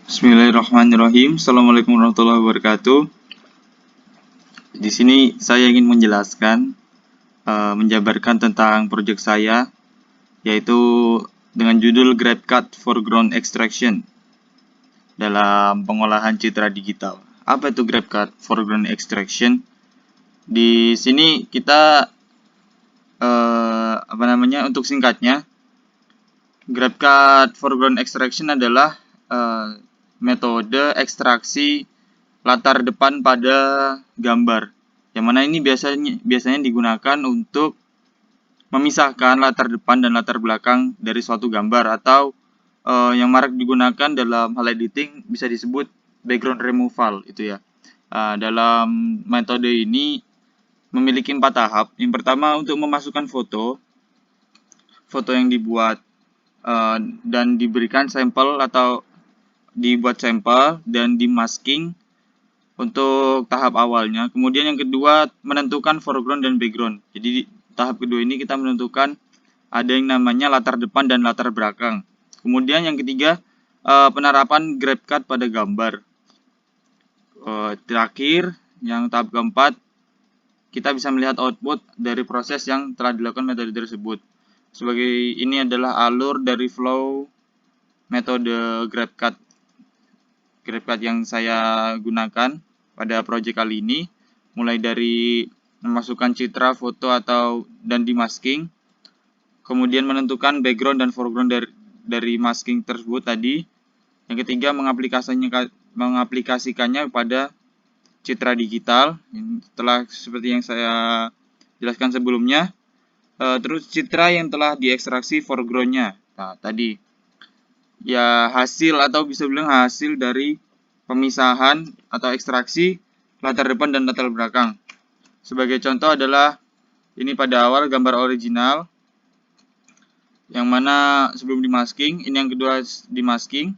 Bismillahirrahmanirrahim. Assalamualaikum warahmatullahi wabarakatuh. Di sini saya ingin menjelaskan, menjabarkan tentang proyek saya, yaitu dengan judul GrabCAD Foreground Extraction dalam pengolahan citra digital. Apa itu GrabCAD Foreground Extraction? Di sini kita untuk singkatnya, GrabCAD Foreground Extraction adalah metode ekstraksi latar depan pada gambar, yang mana ini biasanya digunakan untuk memisahkan latar depan dan latar belakang dari suatu gambar, atau yang marak digunakan dalam hal editing bisa disebut background removal itu ya. Dalam metode ini memiliki 4 tahap. Yang pertama, untuk memasukkan foto yang dibuat dan diberikan sampel atau dibuat sampel dan dimasking untuk tahap awalnya. Kemudian yang kedua, menentukan foreground dan background. Jadi tahap kedua ini kita menentukan ada yang namanya latar depan dan latar belakang. Kemudian yang ketiga, penerapan GrabCAD pada gambar. Terakhir, yang tahap keempat, kita bisa melihat output dari proses yang telah dilakukan metode tersebut. Sebagai ini adalah alur dari flow metode GrabCAD yang saya gunakan pada proyek kali ini, mulai dari memasukkan citra, foto dan dimasking, kemudian menentukan background dan foreground dari masking tersebut tadi. Yang ketiga, mengaplikasikannya pada citra digital, setelah seperti yang saya jelaskan sebelumnya. Terus citra yang telah diekstraksi foregroundnya. Nah, tadi ya hasil atau bisa bilang hasil dari pemisahan atau ekstraksi latar depan dan latar belakang. Sebagai contoh adalah ini pada awal gambar original, yang mana sebelum dimasking, ini yang kedua dimasking,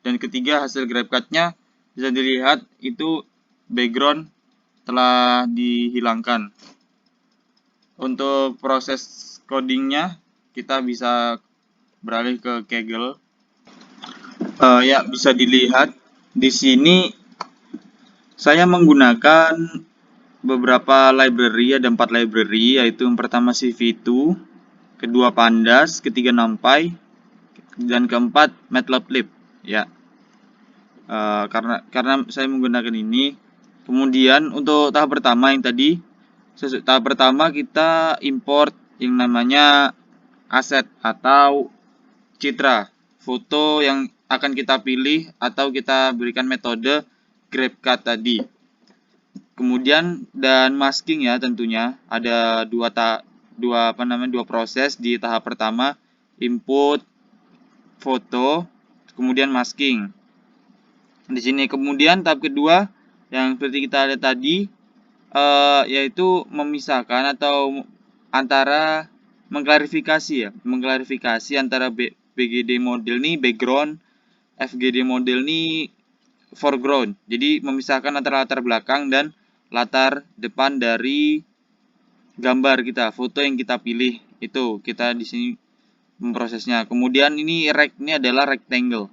dan ketiga hasil GrabCAD-nya bisa dilihat itu background telah dihilangkan. Untuk proses codingnya kita bisa beralih ke Kaggle. Ya, bisa dilihat di sini saya menggunakan beberapa library, ada 4 library, yaitu yang pertama CV2, kedua Pandas, ketiga NumPy, dan keempat Matplotlib. Ya, karena saya menggunakan ini. Kemudian untuk tahap pertama yang tadi, tahap pertama kita import yang namanya aset atau citra, foto yang akan kita pilih atau kita berikan metode GrabCAD tadi. Kemudian dan masking ya, tentunya ada dua proses di tahap pertama, input foto, kemudian masking. Di sini kemudian tahap kedua yang seperti kita lihat tadi, yaitu memisahkan atau antara mengklarifikasi antara BGD model nih background, FGD model nih foreground. Jadi memisahkan antara latar belakang dan latar depan dari gambar kita, foto yang kita pilih. Itu kita di sini memprosesnya. Kemudian ini ini adalah rectangle.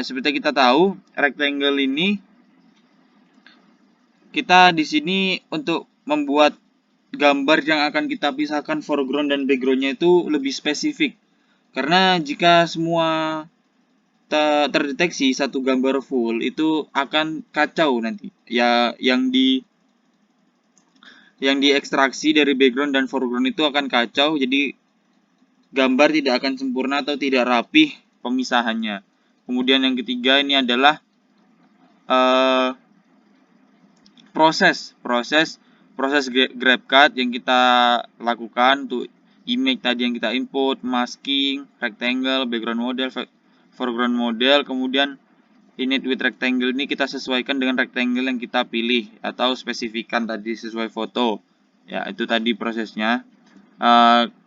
Seperti kita tahu, rectangle ini kita di sini untuk membuat gambar yang akan kita pisahkan foreground dan backgroundnya itu lebih spesifik. Karena jika semua terdeteksi satu gambar full, itu akan kacau nanti. Ya, yang diekstraksi dari background dan foreground itu akan kacau, jadi gambar tidak akan sempurna atau tidak rapih pemisahannya. Kemudian yang ketiga ini adalah proses GrabCAD yang kita lakukan untuk image tadi yang kita input, masking, rectangle, background model, foreground model, kemudian init with rectangle ini kita sesuaikan dengan rectangle yang kita pilih atau spesifikan tadi sesuai foto. Ya, itu tadi prosesnya.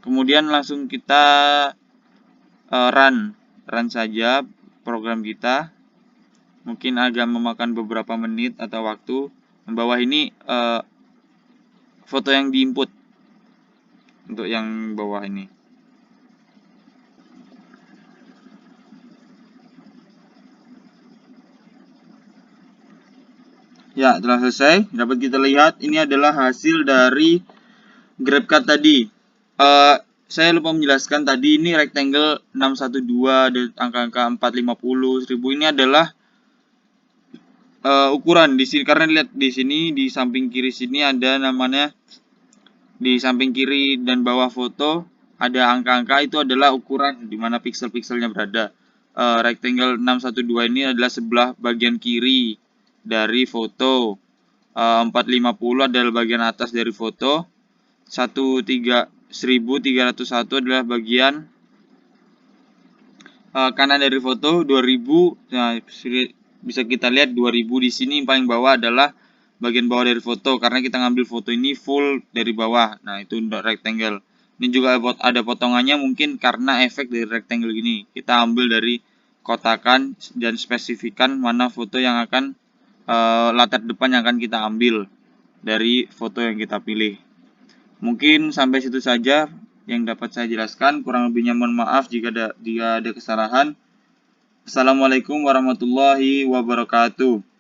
Kemudian langsung kita run saja program kita. Mungkin agak memakan beberapa menit atau waktu. Di bawah ini foto yang diinput untuk yang bawah ini. Ya, telah selesai. Dapat kita lihat ini adalah hasil dari GrabCAD tadi. Saya lupa menjelaskan tadi ini rectangle 612 dan angka-angka 450 1000 ini adalah ukuran di sini, karena lihat di sini di samping kiri sini ada namanya, di samping kiri dan bawah foto ada angka-angka, itu adalah ukuran di mana piksel-pikselnya berada. Rectangle 612 ini adalah sebelah bagian kiri dari foto. 450 adalah bagian atas dari foto. 1301 adalah bagian kanan dari foto. 2000, nah, bisa kita lihat 2000 di sini paling bawah adalah bagian bawah dari foto, karena kita ngambil foto ini full dari bawah. Nah, itu untuk rectangle. Ini juga ada potongannya, mungkin karena efek dari rectangle gini. Kita ambil dari kotakan dan spesifikkan mana foto yang akan latar depan yang akan kita ambil dari foto yang kita pilih. Mungkin sampai situ saja yang dapat saya jelaskan. Kurang lebihnya mohon maaf jika ada kesalahan. Assalamualaikum warahmatullahi wabarakatuh.